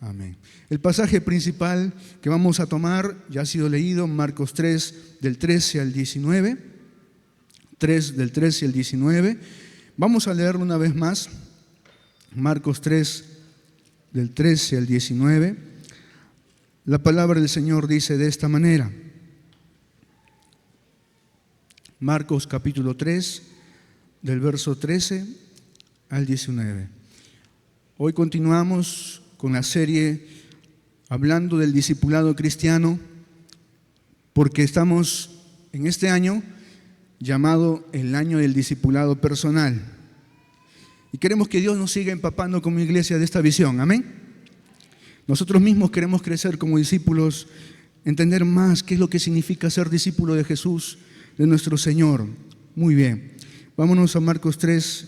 Amén. El pasaje principal que vamos a tomar ya ha sido leído, Marcos 3, del 13 al 19. 3, del 13 al 19. Vamos a leerlo una vez más. Marcos 3, del 13 al 19. La palabra del Señor dice de esta manera. Marcos capítulo 3, del verso 13 al 19. Hoy continuamos con la serie hablando del discipulado cristiano, porque estamos en este año llamado el año del discipulado personal. Y queremos que Dios nos siga empapando como iglesia de esta visión. Amén. Nosotros mismos queremos crecer como discípulos, entender más qué es lo que significa ser discípulo de Jesús, de nuestro Señor. Muy bien. Vámonos a Marcos 3,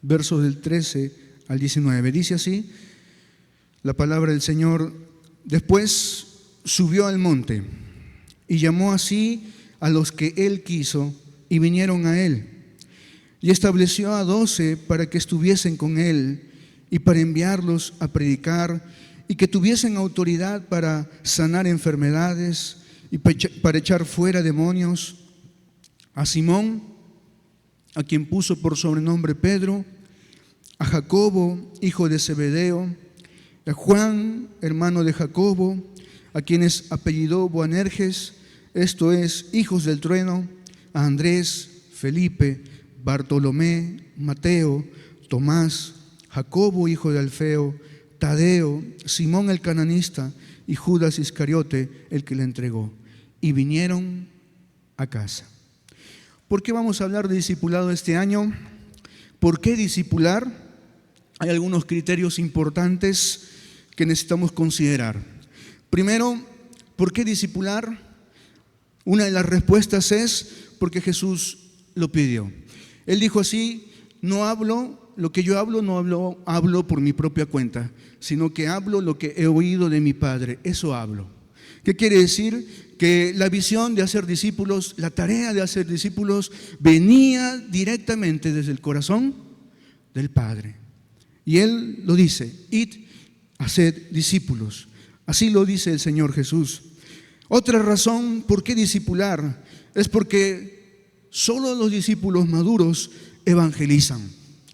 versos del 13 al 19. Dice así la palabra del Señor: después subió al monte y llamó así a los que él quiso y vinieron a él, y estableció a 12 para que estuviesen con él y para enviarlos a predicar y que tuviesen autoridad para sanar enfermedades y para echar fuera demonios: a Simón, a quien puso por sobrenombre Pedro, a Jacobo, hijo de Zebedeo, a Juan, hermano de Jacobo, a quienes apellidó Boanerges, esto es, hijos del trueno, a Andrés, Felipe, Bartolomé, Mateo, Tomás, Jacobo, hijo de Alfeo, Tadeo, Simón el cananista y Judas Iscariote, el que le entregó. Y vinieron a casa. ¿Por qué vamos a hablar de discipulado este año? ¿Por qué discipular? Hay algunos criterios importantes que necesitamos considerar. Primero, ¿por qué discipular? Una de las respuestas es porque Jesús lo pidió. Él dijo así: no hablo, lo que yo hablo no hablo por mi propia cuenta, sino que hablo lo que he oído de mi Padre, eso hablo. ¿Qué quiere decir? Que la visión de hacer discípulos, la tarea de hacer discípulos venía directamente desde el corazón del Padre. Y Él lo dice: id, haced discípulos. Así lo dice el Señor Jesús. Otra razón por qué discipular es porque solo los discípulos maduros evangelizan,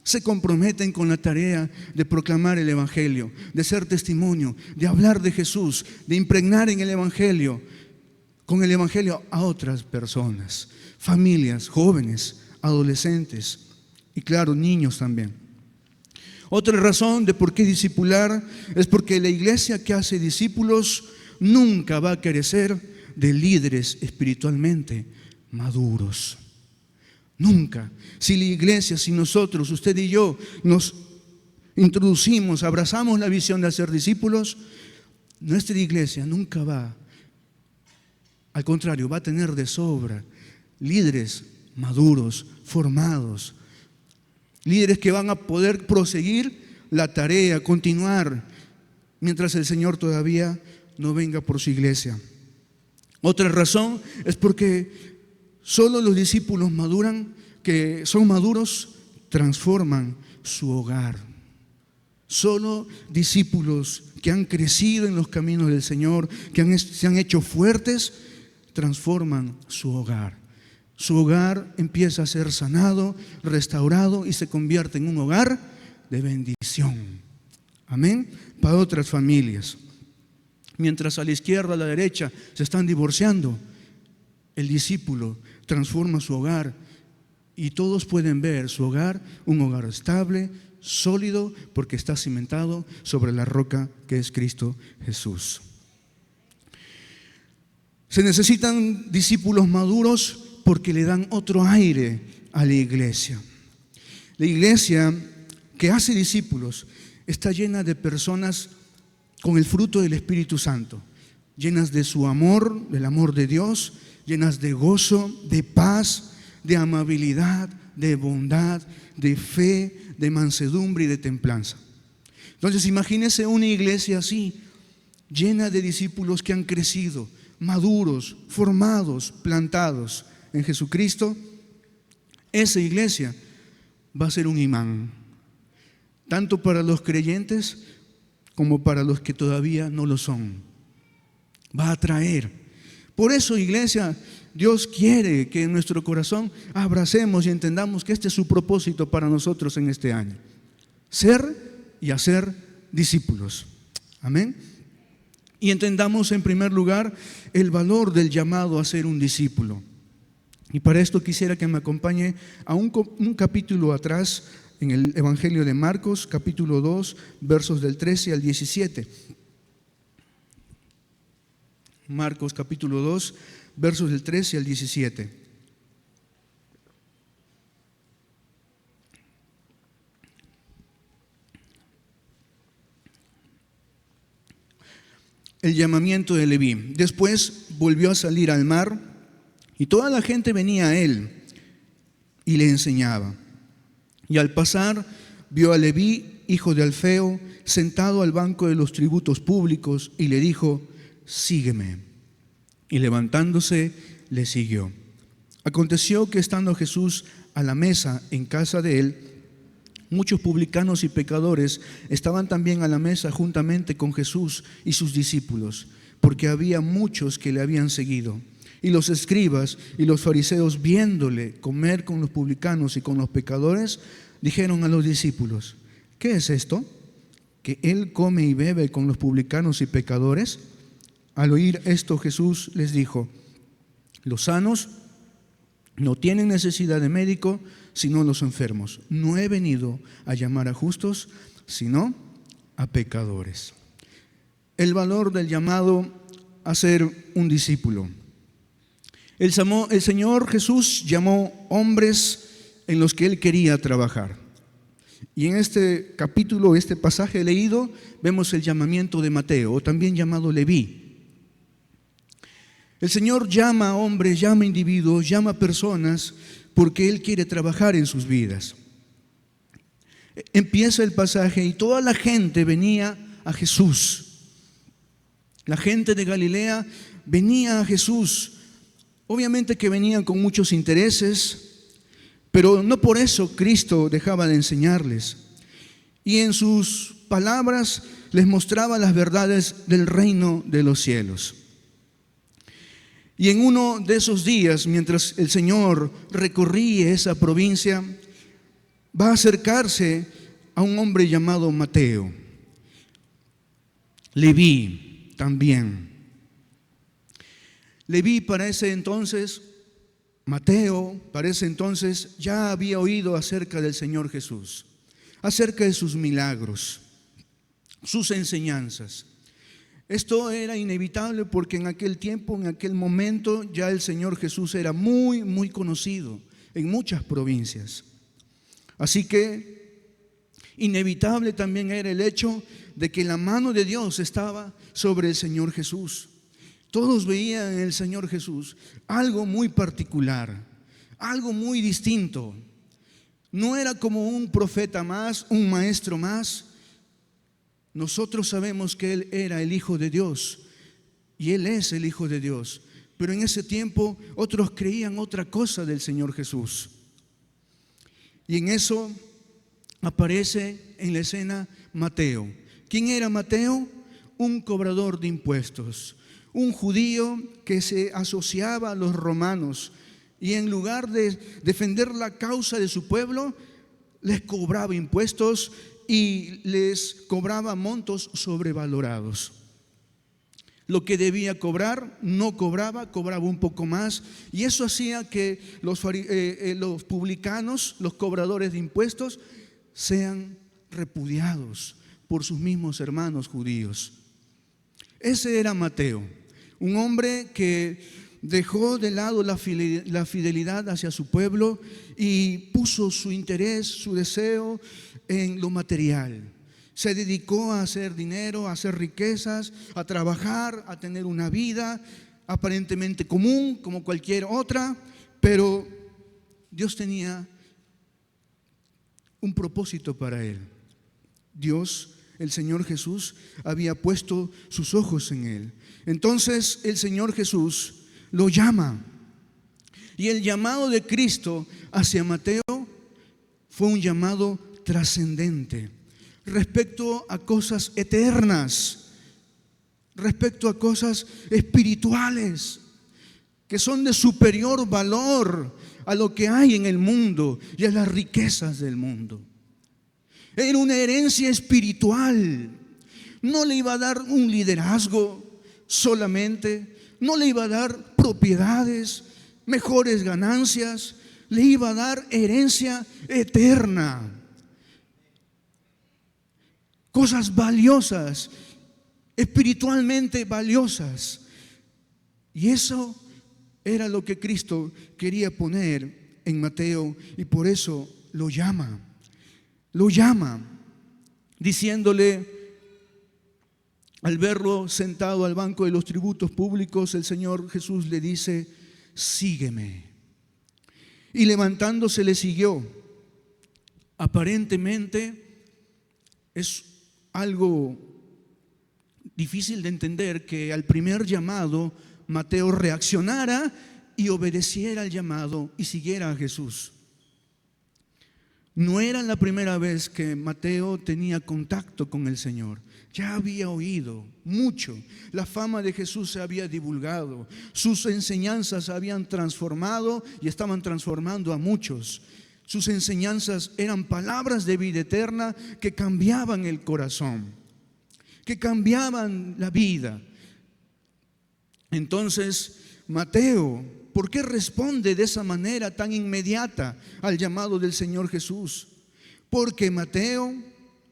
se comprometen con la tarea de proclamar el Evangelio, de ser testimonio, de hablar de Jesús, de impregnar en el Evangelio, con el Evangelio a otras personas, familias, jóvenes, adolescentes y claro, niños también. Otra razón de por qué discipular es porque la iglesia que hace discípulos nunca va a carecer de líderes espiritualmente maduros. Nunca. Si la iglesia, si nosotros, usted y yo, nos introducimos, abrazamos la visión de hacer discípulos, nuestra iglesia nunca va, al contrario, va a tener de sobra líderes maduros, formados, líderes que van a poder proseguir la tarea, continuar, mientras el Señor todavía no venga por su iglesia. Otra razón es porque solo los discípulos que son maduros, transforman su hogar. Solo discípulos que han crecido en los caminos del Señor, que se han hecho fuertes, transforman su hogar. Su hogar empieza a ser sanado, restaurado y se convierte en un hogar de bendición. Amén. Para otras familias. Mientras a la izquierda, a la derecha se están divorciando, el discípulo transforma su hogar y todos pueden ver su hogar, un hogar estable, sólido, porque está cimentado sobre la roca que es Cristo Jesús. Se necesitan discípulos maduros porque le dan otro aire a la iglesia. La iglesia que hace discípulos está llena de personas con el fruto del Espíritu Santo, llenas de su amor, del amor de Dios, llenas de gozo, de paz, de amabilidad, de bondad, de fe, de mansedumbre y de templanza. Entonces imagínese una iglesia así, llena de discípulos que han crecido, maduros, formados, plantados en Jesucristo. Esa iglesia va a ser un imán. tanto para los creyentes como para los que todavía no lo son. Va a traer. Por eso, iglesia, Dios quiere que en nuestro corazón abracemos y entendamos que este es su propósito para nosotros en este año: ser y hacer discípulos. Amén. Y entendamos en primer lugar el valor del llamado a ser un discípulo. Y para esto quisiera que me acompañe a un capítulo atrás en el Evangelio de Marcos, capítulo 2, versos del 13 al 17. Marcos, capítulo 2, versos del 13 al 17. El llamamiento de Leví. Después volvió a salir al mar y toda la gente venía a él y le enseñaba. Y al pasar vio a Leví, hijo de Alfeo, sentado al banco de los tributos públicos, y le dijo: sígueme. Y levantándose le siguió. Aconteció que estando Jesús a la mesa en casa de él, muchos publicanos y pecadores estaban también a la mesa juntamente con Jesús y sus discípulos, porque había muchos que le habían seguido. Y los escribas y los fariseos, viéndole comer con los publicanos y con los pecadores, dijeron a los discípulos: ¿qué es esto? ¿Que él come y bebe con los publicanos y pecadores? Al oír esto, Jesús les dijo: los sanos no tienen necesidad de médico, sino los enfermos. No he venido a llamar a justos, sino a pecadores. El valor del llamado a ser un discípulo. El Señor Jesús llamó hombres en los que Él quería trabajar. Y en este capítulo, este pasaje leído, vemos el llamamiento de Mateo, o también llamado Leví. El Señor llama a hombres, llama a individuos, llama a personas, porque Él quiere trabajar en sus vidas. Empieza el pasaje y toda la gente venía a Jesús. La gente de Galilea venía a Jesús. Obviamente que venían con muchos intereses, pero no por eso Cristo dejaba de enseñarles. Y en sus palabras les mostraba las verdades del reino de los cielos. Y en uno de esos días, mientras el Señor recorría esa provincia, va a acercarse a un hombre llamado Mateo. Leví también. Leví para ese entonces, Mateo para ese entonces ya había oído acerca del Señor Jesús, acerca de sus milagros, sus enseñanzas. Esto era inevitable porque en aquel tiempo, en aquel momento, ya el Señor Jesús era muy, muy conocido en muchas provincias. Así que inevitable también era el hecho de que la mano de Dios estaba sobre el Señor Jesús. Todos veían en el Señor Jesús algo muy particular, algo muy distinto. No era como un profeta más, un maestro más. Nosotros sabemos que Él era el Hijo de Dios y Él es el Hijo de Dios. Pero en ese tiempo otros creían otra cosa del Señor Jesús. Y en eso aparece en la escena Mateo. ¿Quién era Mateo? Un cobrador de impuestos, un judío que se asociaba a los romanos y en lugar de defender la causa de su pueblo, les cobraba impuestos y les cobraba montos sobrevalorados. Lo que debía cobrar, no cobraba, cobraba un poco más, y eso hacía que los publicanos, los cobradores de impuestos, sean repudiados por sus mismos hermanos judíos. Ese era Mateo, un hombre que dejó de lado la fidelidad hacia su pueblo y puso su interés, su deseo en lo material. Se dedicó a hacer dinero, a hacer riquezas, a trabajar, a tener una vida aparentemente común como cualquier otra, pero Dios tenía un propósito para él. Dios, el Señor Jesús, había puesto sus ojos en él. Entonces el Señor Jesús lo llama. Y el llamado de Cristo hacia Mateo fue un llamado trascendente. respecto a cosas eternas, respecto a cosas espirituales, que son de superior valor a lo que hay en el mundo y a las riquezas del mundo. Era una herencia espiritual. No le iba a dar un liderazgo solamente, no le iba a dar propiedades, mejores ganancias, le iba a dar herencia eterna. Cosas valiosas, espiritualmente valiosas. Y eso era lo que Cristo quería poner en Mateo, y por eso lo llama, diciéndole, al verlo sentado al banco de los tributos públicos, el Señor Jesús le dice: sígueme. Y levantándose le siguió. Aparentemente es algo difícil de entender que al primer llamado Mateo reaccionara y obedeciera al llamado y siguiera a Jesús. No era la primera vez que Mateo tenía contacto con el Señor. Ya había oído mucho. La fama de Jesús se había divulgado. Sus enseñanzas habían transformado y estaban transformando a muchos. Sus enseñanzas eran palabras de vida eterna que cambiaban el corazón, que cambiaban la vida. Entonces, Mateo, ¿por qué responde de esa manera tan inmediata al llamado del Señor Jesús? Porque Mateo,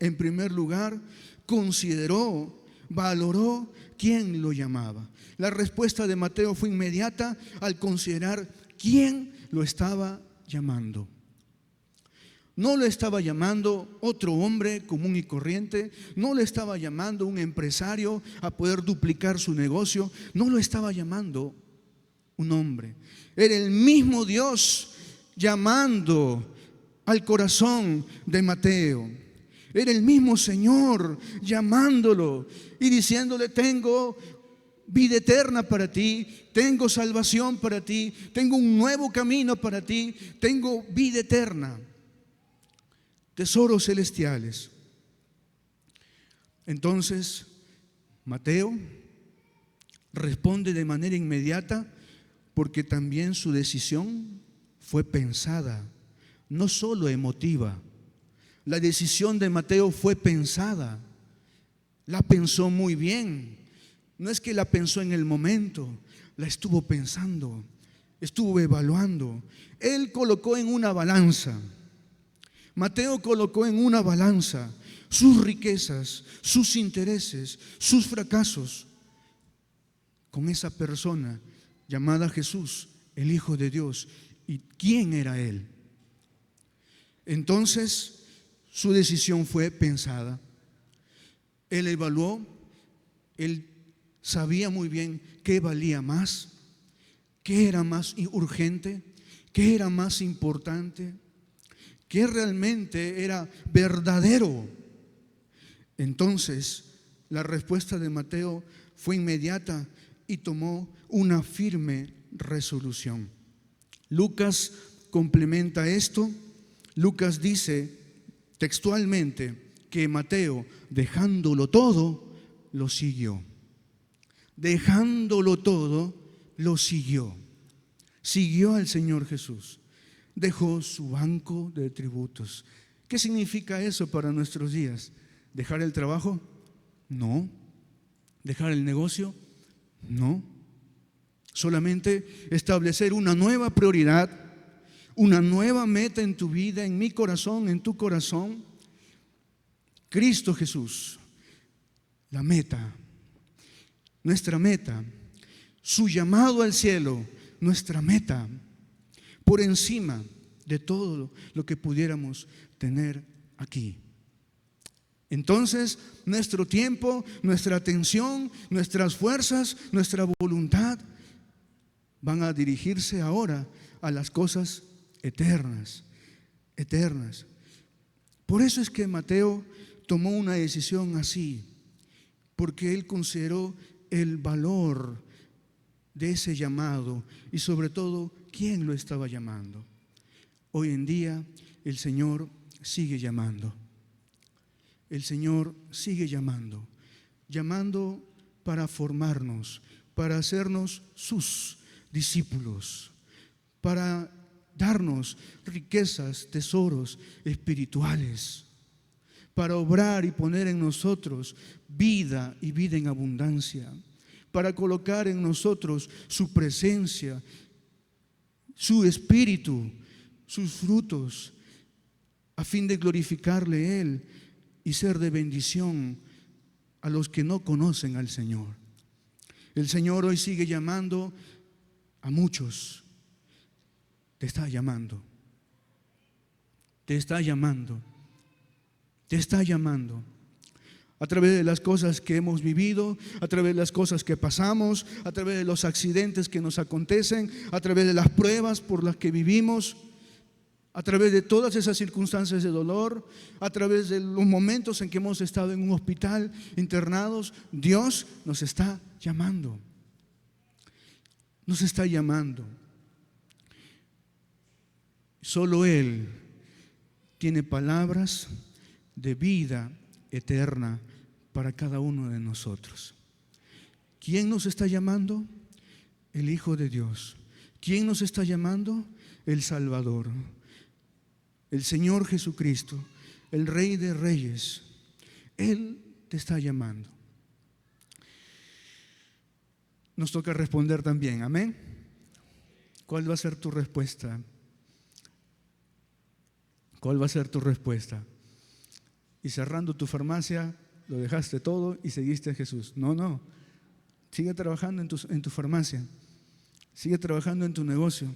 en primer lugar, consideró, valoró quién lo llamaba. La respuesta de Mateo fue inmediata al considerar quién lo estaba llamando. No lo estaba llamando otro hombre común y corriente, no lo estaba llamando un empresario a poder duplicar su negocio, no lo estaba llamando un hombre. Era el mismo Dios llamando al corazón de Mateo. Era el mismo Señor llamándolo y diciéndole: tengo vida eterna para ti, tengo salvación para ti, tengo un nuevo camino para ti, tengo vida eterna, tesoros celestiales. Entonces Mateo responde de manera inmediata, porque también su decisión fue pensada, no solo emotiva. La decisión de Mateo fue pensada, la pensó muy bien. No es que la pensó en el momento, la estuvo pensando, estuvo evaluando. Él colocó en una balanza, Mateo colocó en una balanza sus riquezas, sus intereses, sus fracasos, con esa persona llamada Jesús, el Hijo de Dios. ¿Y quién era Él? Entonces, su decisión fue pensada. Él evaluó, él sabía muy bien qué valía más, qué era más urgente, qué era más importante, qué realmente era verdadero. Entonces, la respuesta de Mateo fue inmediata y tomó una firme resolución. Lucas complementa esto. Lucas dice textualmente que Mateo, dejándolo todo, lo siguió. Dejándolo todo, lo siguió. Siguió al Señor Jesús. Dejó su banco de tributos. ¿Qué significa eso para nuestros días? ¿Dejar el trabajo? No. ¿Dejar el negocio? No. Solamente establecer una nueva prioridad, una nueva meta en tu vida, en mi corazón, en tu corazón. Cristo Jesús, la meta, nuestra meta, su llamado al cielo, nuestra meta, por encima de todo lo que pudiéramos tener aquí. Entonces, nuestro tiempo, nuestra atención, nuestras fuerzas, nuestra voluntad van a dirigirse ahora a las cosas eternas, eternas. Por eso es que Mateo tomó una decisión así, porque él consideró el valor de ese llamado y sobre todo quién lo estaba llamando. Hoy en día el Señor sigue llamando. el Señor sigue llamando, llamando para formarnos, para hacernos sus discípulos, para darnos riquezas, tesoros espirituales, para obrar y poner en nosotros vida y vida en abundancia, para colocar en nosotros su presencia, su espíritu, sus frutos, a fin de glorificarle a Él y ser de bendición a los que no conocen al Señor. El Señor hoy sigue llamando a muchos. Te está llamando. Te está llamando. Te está llamando. A través de las cosas que hemos vivido, a través de las cosas que pasamos, a través de los accidentes que nos acontecen, a través de las pruebas por las que vivimos, a través de todas esas circunstancias de dolor, a través de los momentos en que hemos estado en un hospital internados, Dios nos está llamando. Nos está llamando. Solo Él tiene palabras de vida eterna para cada uno de nosotros. ¿Quién nos está llamando? El Hijo de Dios. ¿Quién nos está llamando? El Salvador, el Señor Jesucristo, el Rey de Reyes. Él te está llamando. Nos toca responder también, amén. ¿Cuál va a ser tu respuesta? ¿Cuál va a ser tu respuesta? Y cerrando tu farmacia, lo dejaste todo y seguiste a Jesús. No. Sigue trabajando en tu farmacia. Sigue trabajando en tu negocio.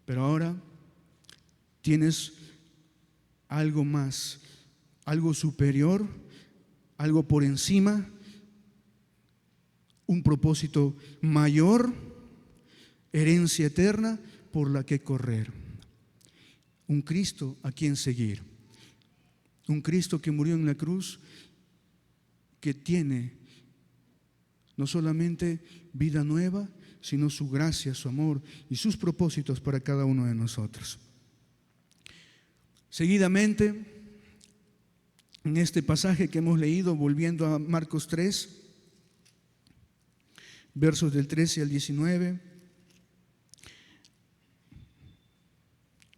Pero ahora tienes algo más, algo superior, algo por encima, un propósito mayor, herencia eterna por la que correr. Un Cristo a quien seguir. Un Cristo que murió en la cruz, que tiene no solamente vida nueva, sino su gracia, su amor y sus propósitos para cada uno de nosotros. Seguidamente, en este pasaje que hemos leído, volviendo a Marcos 3, versos del 13 al 19,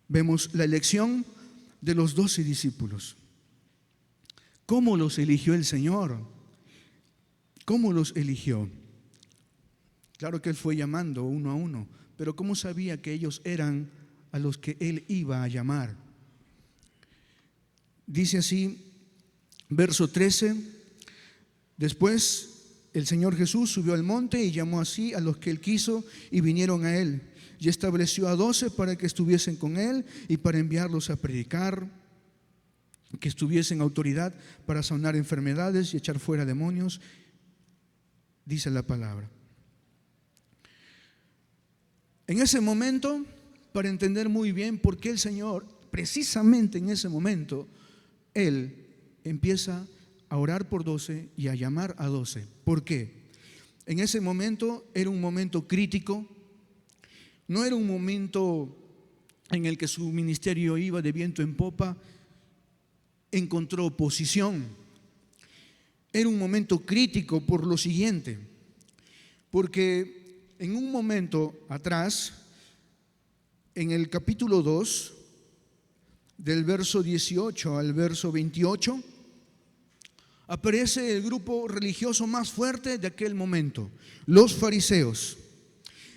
vemos la elección de los 12 discípulos. ¿Cómo los eligió el Señor? ¿Cómo los eligió? Claro que Él fue llamando uno a uno, pero ¿cómo sabía que ellos eran a los que Él iba a llamar? Dice así, verso 13, después el Señor Jesús subió al monte y llamó así a los que Él quiso y vinieron a Él. Y estableció a 12 para que estuviesen con Él y para enviarlos a predicar, que estuviesen autoridad para sanar enfermedades y echar fuera demonios, dice la palabra. En ese momento, para entender muy bien por qué el Señor, precisamente en ese momento, Él empieza a orar por 12 y a llamar a 12. ¿Por qué? En ese momento era un momento crítico, no era un momento en el que su ministerio iba de viento en popa, encontró oposición. Era un momento crítico por lo siguiente, porque en un momento atrás, en el capítulo 2, del verso 18 al verso 28, aparece el grupo religioso más fuerte de aquel momento, los fariseos,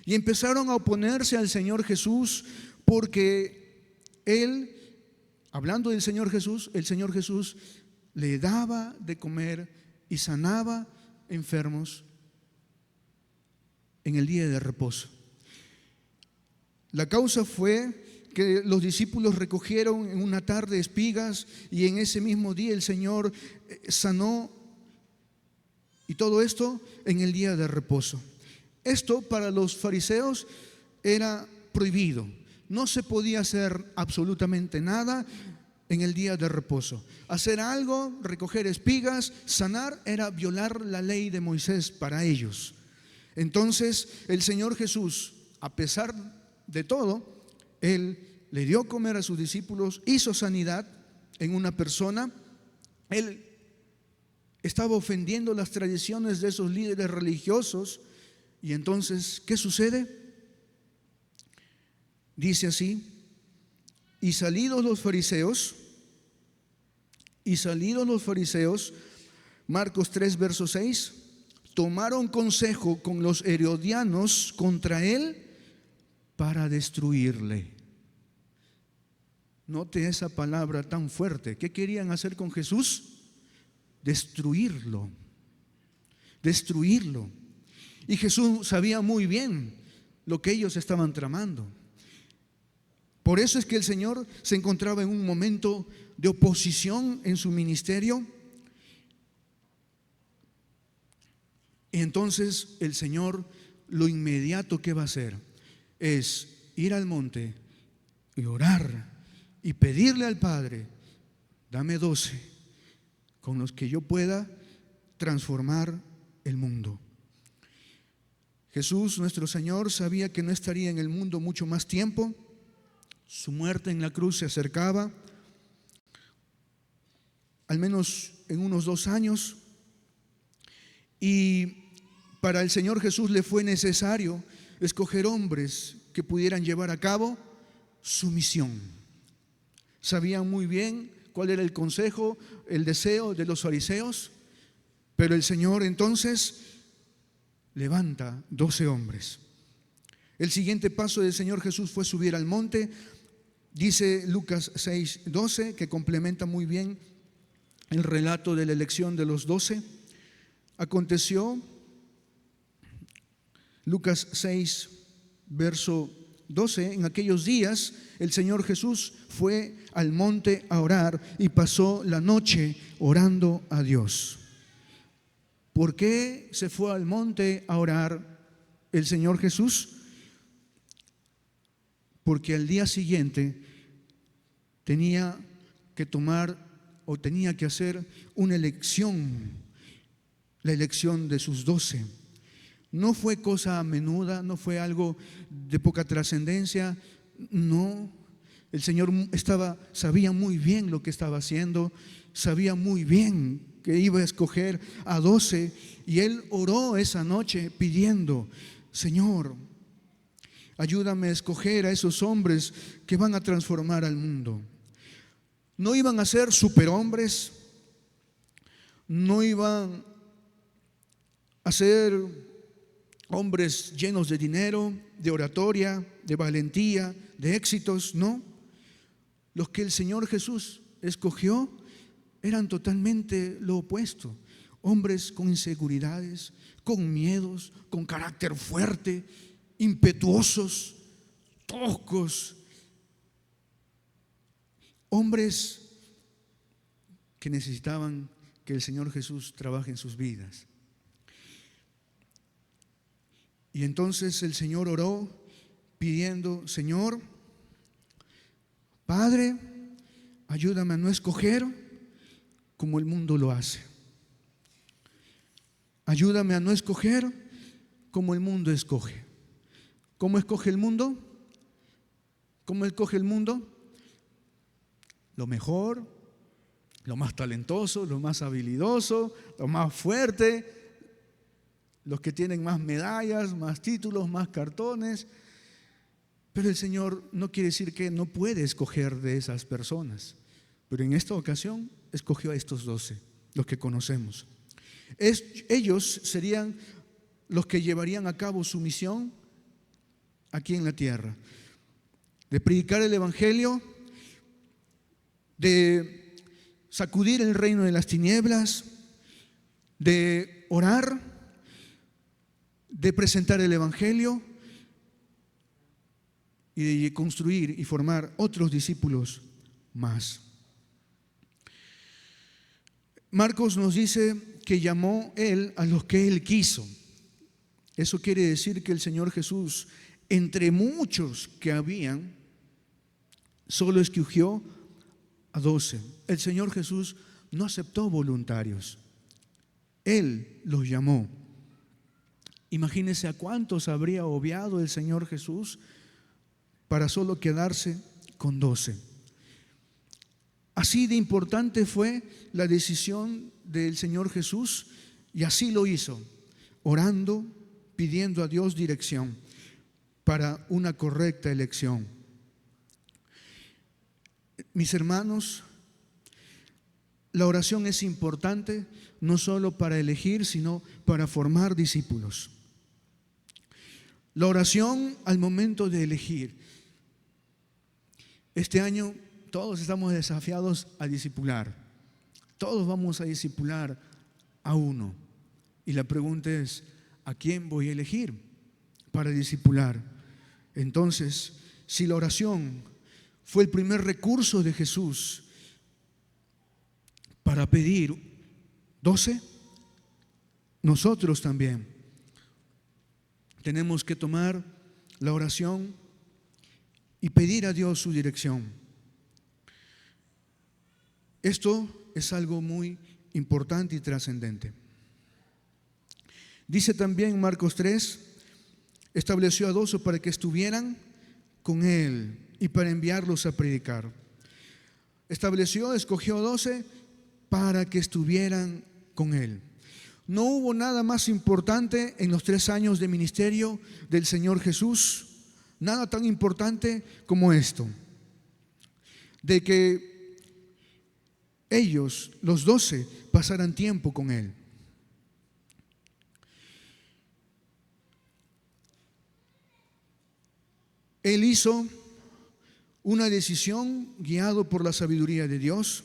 y empezaron a oponerse al Señor Jesús porque Él, hablando del Señor Jesús, el Señor Jesús le daba de comer y sanaba enfermos en el día de reposo. La causa fue que los discípulos recogieron en una tarde espigas y en ese mismo día el Señor sanó, y todo esto en el día de reposo. Esto para los fariseos era prohibido. No se podía hacer absolutamente nada en el día de reposo. Hacer algo, recoger espigas, sanar, era violar la ley de Moisés para ellos. Entonces el Señor Jesús, a pesar de todo, Él le dio comer a sus discípulos, hizo sanidad en una persona. Él Estaba ofendiendo las tradiciones de esos líderes religiosos. Y entonces, ¿qué sucede? Dice así: y salidos los fariseos, Marcos 3, verso 6, tomaron consejo con los herodianos contra él para destruirle. Note esa palabra tan fuerte. ¿Qué querían hacer con Jesús? Destruirlo. Y Jesús sabía muy bien lo que ellos estaban tramando. Por eso es que el Señor se encontraba en un momento de oposición en su ministerio. Y entonces el Señor, lo inmediato que va a hacer es ir al monte y orar y pedirle al Padre: dame 12 con los que yo pueda transformar el mundo. Jesús, nuestro Señor, sabía que no estaría en el mundo mucho más tiempo. Su muerte en la cruz se acercaba, al menos en unos 2 años. Y para el Señor Jesús le fue necesario escoger hombres que pudieran llevar a cabo su misión. Sabían muy bien cuál era el consejo, el deseo de los fariseos, pero el Señor entonces levanta 12 hombres. El siguiente paso del Señor Jesús fue subir al monte. Dice Lucas 6, 12, que complementa muy bien el relato de la elección de los 12. Aconteció, Lucas 6, verso 12, en aquellos días el Señor Jesús fue al monte a orar y pasó la noche orando a Dios. ¿Por qué se fue al monte a orar el Señor Jesús? Porque al día siguiente tenía que tomar o tenía que hacer una elección, la elección de sus 12. No fue cosa menuda, no fue algo de poca trascendencia, no. El Señor sabía muy bien lo que estaba haciendo, sabía muy bien que iba a escoger a 12, y Él oró esa noche pidiendo: Señor, ayúdame a escoger a esos hombres que van a transformar al mundo. No iban a ser superhombres, no iban a ser hombres llenos de dinero, de oratoria, de valentía, de éxitos, no. Los que el Señor Jesús escogió eran totalmente lo opuesto. Hombres con inseguridades, con miedos, con carácter fuerte, impetuosos, toscos. Hombres que necesitaban que el Señor Jesús trabaje en sus vidas. Y entonces el Señor oró pidiendo: Señor, Padre, ayúdame a no escoger como el mundo lo hace. Ayúdame a no escoger como el mundo escoge. ¿Cómo escoge el mundo? ¿Cómo escoge el mundo? Lo mejor, lo más talentoso, lo más habilidoso, lo más fuerte, los que tienen más medallas, más títulos, más cartones. Pero el Señor no quiere decir que no puede escoger de esas personas. Pero en esta ocasión escogió a estos 12, los que conocemos. Ellos serían los que llevarían a cabo su misión aquí en la tierra, de predicar el Evangelio, de sacudir el reino de las tinieblas, de orar, de presentar el Evangelio y de construir y formar otros discípulos más. Marcos nos dice que llamó Él a los que Él quiso. Eso quiere decir que el Señor Jesús, entre muchos que habían, solo escogió a 12. El Señor Jesús no aceptó voluntarios. Él los llamó. Imagínense a cuántos habría obviado el Señor Jesús para solo quedarse con 12. Así de importante fue la decisión del Señor Jesús, y así lo hizo, orando, pidiendo a Dios dirección para una correcta elección. Mis hermanos, la oración es importante no solo para elegir, sino para formar discípulos. La oración al momento de elegir. Este año todos estamos desafiados a discipular. Todos vamos a discipular a uno. Y la pregunta es, ¿a quién voy a elegir para discipular? Entonces, si la oración fue el primer recurso de Jesús para pedir 12, nosotros también tenemos que tomar la oración y pedir a Dios su dirección. Esto es algo muy importante y trascendente. Dice también Marcos 3, estableció a 12 para que estuvieran con Él y para enviarlos a predicar. Escogió 12 para que estuvieran con Él. No hubo nada más importante en los 3 años de ministerio del Señor Jesús, nada tan importante como esto, de que ellos, los 12, pasaran tiempo con Él. Él hizo una decisión guiado por la sabiduría de Dios.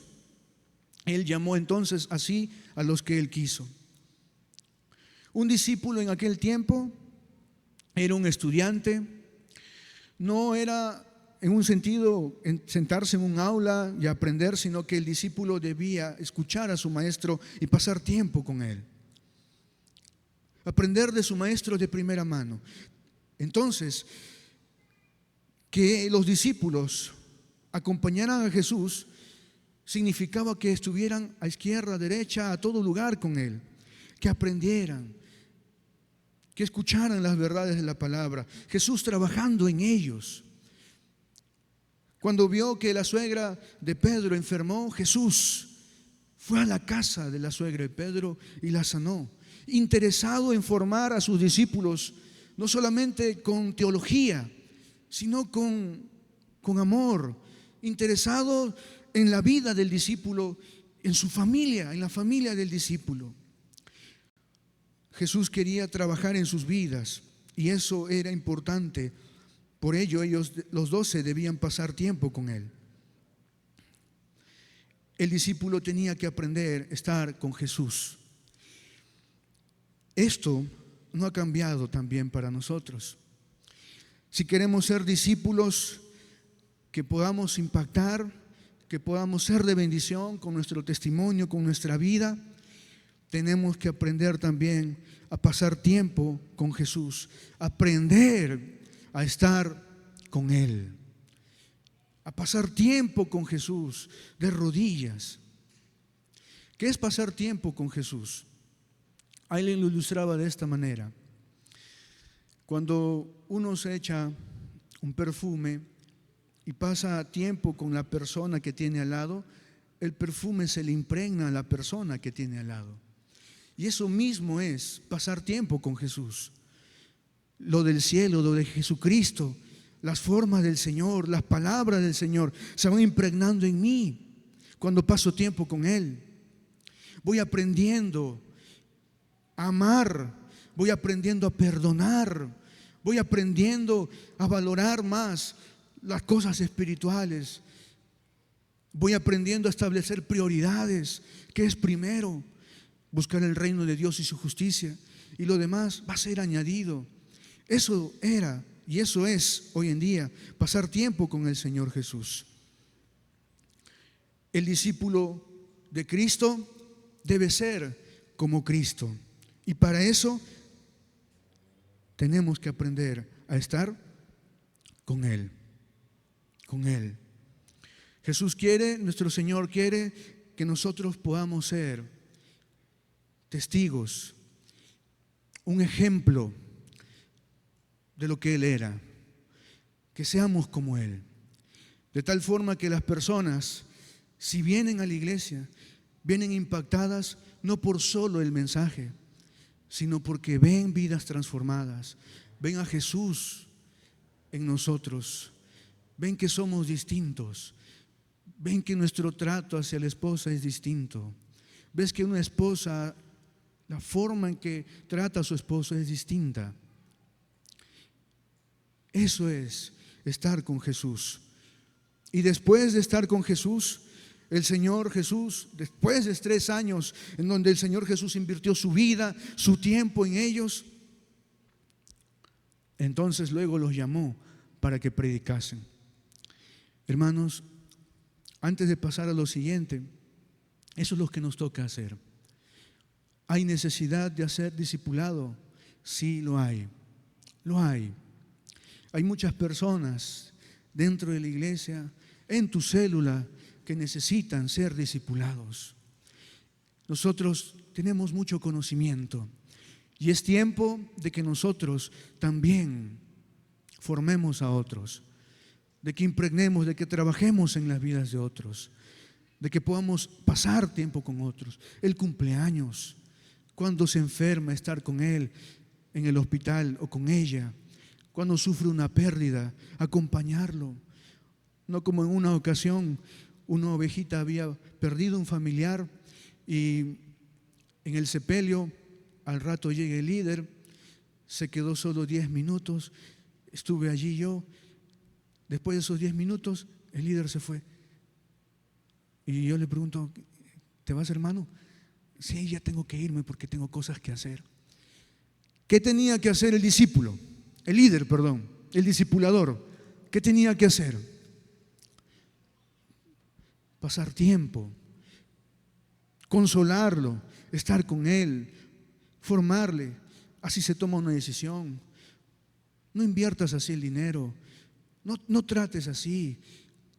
Él llamó entonces así a los que Él quiso. Un discípulo en aquel tiempo era un estudiante, no era en un sentido sentarse en un aula y aprender, sino que el discípulo debía escuchar a su maestro y pasar tiempo con él. Aprender de su maestro de primera mano. Entonces, que los discípulos acompañaran a Jesús significaba que estuvieran a izquierda, a derecha, a todo lugar con Él, que aprendieran, que escucharan las verdades de la palabra, Jesús trabajando en ellos. Cuando vio que la suegra de Pedro enfermó, Jesús fue a la casa de la suegra de Pedro y la sanó, interesado en formar a sus discípulos, no solamente con teología, sino con amor, interesado en la vida del discípulo, en su familia, en la familia del discípulo. Jesús quería trabajar en sus vidas y eso era importante. Por ello ellos, los 12, debían pasar tiempo con Él. El discípulo tenía que aprender a estar con Jesús. Esto no ha cambiado también para nosotros. Si queremos ser discípulos que podamos impactar, que podamos ser de bendición con nuestro testimonio, con nuestra vida, tenemos que aprender también a pasar tiempo con Jesús, aprender a estar con Él, a pasar tiempo con Jesús de rodillas. ¿Qué es pasar tiempo con Jesús? Alguien lo ilustraba de esta manera. Cuando uno se echa un perfume y pasa tiempo con la persona que tiene al lado, el perfume se le impregna a la persona que tiene al lado. Y eso mismo es pasar tiempo con Jesús. Lo del cielo, lo de Jesucristo, las formas del Señor, las palabras del Señor se van impregnando en mí cuando paso tiempo con Él. Voy aprendiendo a amar, voy aprendiendo a perdonar, voy aprendiendo a valorar más las cosas espirituales. Voy aprendiendo a establecer prioridades. ¿Qué es primero? Buscar el reino de Dios y su justicia, y lo demás va a ser añadido. Eso era y eso es hoy en día pasar tiempo con el Señor Jesús. El discípulo de Cristo debe ser como Cristo, y para eso tenemos que aprender a estar con Él. Con Él. Jesús quiere, nuestro Señor quiere que nosotros podamos ser testigos, un ejemplo de lo que Él era, que seamos como Él, de tal forma que las personas Si vienen a la iglesia, vienen impactadas no por solo el mensaje, sino porque ven vidas transformadas, ven a Jesús en nosotros, ven que somos distintos, ven que nuestro trato hacia la esposa es distinto, ves que una esposa, la forma en que trata a su esposo es distinta. Eso es estar con Jesús. Y después de estar con Jesús, el Señor Jesús, después de 3 años en donde el Señor Jesús invirtió su vida, su tiempo en ellos, entonces luego los llamó para que predicasen. Hermanos, antes de pasar a lo siguiente, eso es lo que nos toca hacer. ¿Hay necesidad de hacer discipulado? Sí, lo hay. Lo hay. Hay muchas personas dentro de la iglesia, en tu célula, que necesitan ser discipulados. Nosotros tenemos mucho conocimiento y es tiempo de que nosotros también formemos a otros, de que impregnemos, de que trabajemos en las vidas de otros, de que podamos pasar tiempo con otros. El cumpleaños, cuando se enferma, estar con él en el hospital o con ella, cuando sufre una pérdida, acompañarlo. No como en una ocasión, una ovejita había perdido un familiar y en el sepelio, al rato llega el líder, se quedó solo 10 minutos, estuve allí yo, después de esos 10 minutos el líder se fue. Y yo le pregunto, ¿te vas, hermano? Sí, ya tengo que irme porque tengo cosas que hacer. ¿Qué tenía que hacer el discípulo? El líder, perdón, el discipulador. ¿Qué tenía que hacer? Pasar tiempo, consolarlo, estar con él, formarle. Así se toma una decisión. No inviertas así el dinero, no trates así,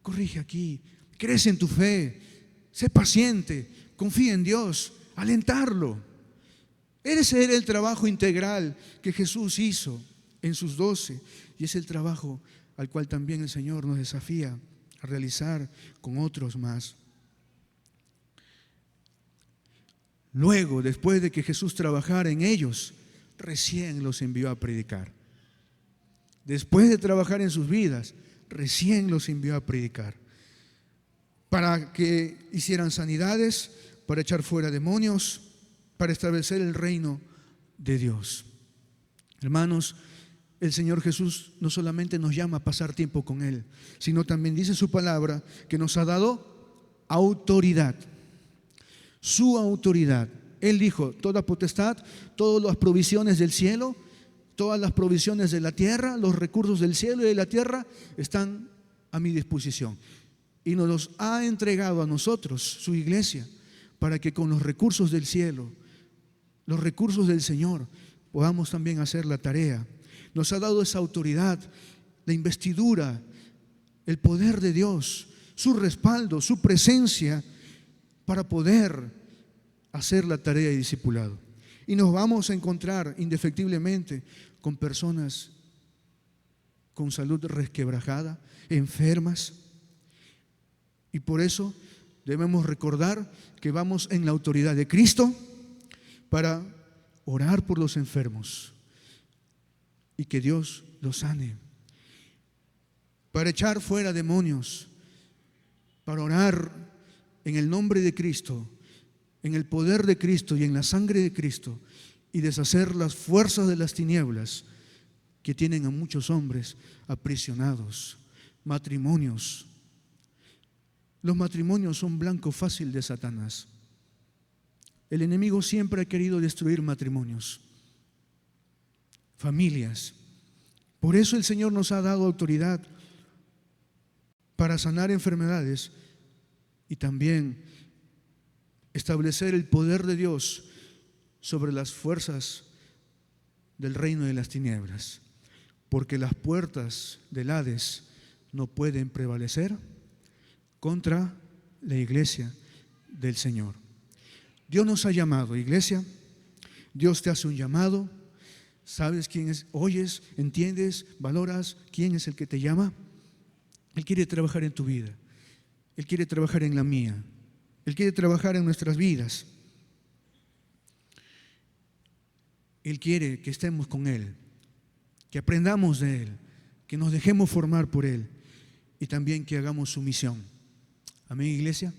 corrige aquí, crece en tu fe, sé paciente, confía en Dios, alentarlo. Ese era el trabajo integral que Jesús hizo en sus 12 y es el trabajo al cual también el Señor nos desafía a realizar con otros más. Luego, después de que Jesús trabajara en ellos, recién los envió a predicar. Después de trabajar en sus vidas, recién los envió a predicar. Para que hicieran sanidades, para echar fuera demonios, para establecer el reino de Dios. Hermanos, el Señor Jesús no solamente nos llama a pasar tiempo con Él, sino también dice su palabra que nos ha dado autoridad. Su autoridad. Él dijo, toda potestad, todas las provisiones del cielo, todas las provisiones de la tierra, los recursos del cielo y de la tierra están a mi disposición. Y nos los ha entregado a nosotros, su iglesia, para que con los recursos del cielo, los recursos del Señor, podamos también hacer la tarea. Nos ha dado esa autoridad, la investidura, el poder de Dios, su respaldo, su presencia para poder hacer la tarea de discipulado. Y nos vamos a encontrar indefectiblemente con personas con salud resquebrajada, enfermas. Y por eso debemos recordar que vamos en la autoridad de Cristo para orar por los enfermos y que Dios los sane, para echar fuera demonios, para orar en el nombre de Cristo, en el poder de Cristo y en la sangre de Cristo y deshacer las fuerzas de las tinieblas que tienen a muchos hombres aprisionados. Matrimonios. Los matrimonios son blanco fácil de Satanás. El enemigo siempre ha querido destruir matrimonios, familias. Por eso el Señor nos ha dado autoridad para sanar enfermedades y también establecer el poder de Dios sobre las fuerzas del reino de las tinieblas, porque las puertas del Hades no pueden prevalecer contra la iglesia del Señor. Dios nos ha llamado, iglesia. Dios te hace un llamado. ¿Sabes quién es? ¿Oyes? ¿Entiendes? ¿Valoras quién es el que te llama? Él quiere trabajar en tu vida. Él quiere trabajar en la mía. Él quiere trabajar en nuestras vidas. Él quiere que estemos con Él, que aprendamos de Él, que nos dejemos formar por Él y también que hagamos su misión. Amén, iglesia.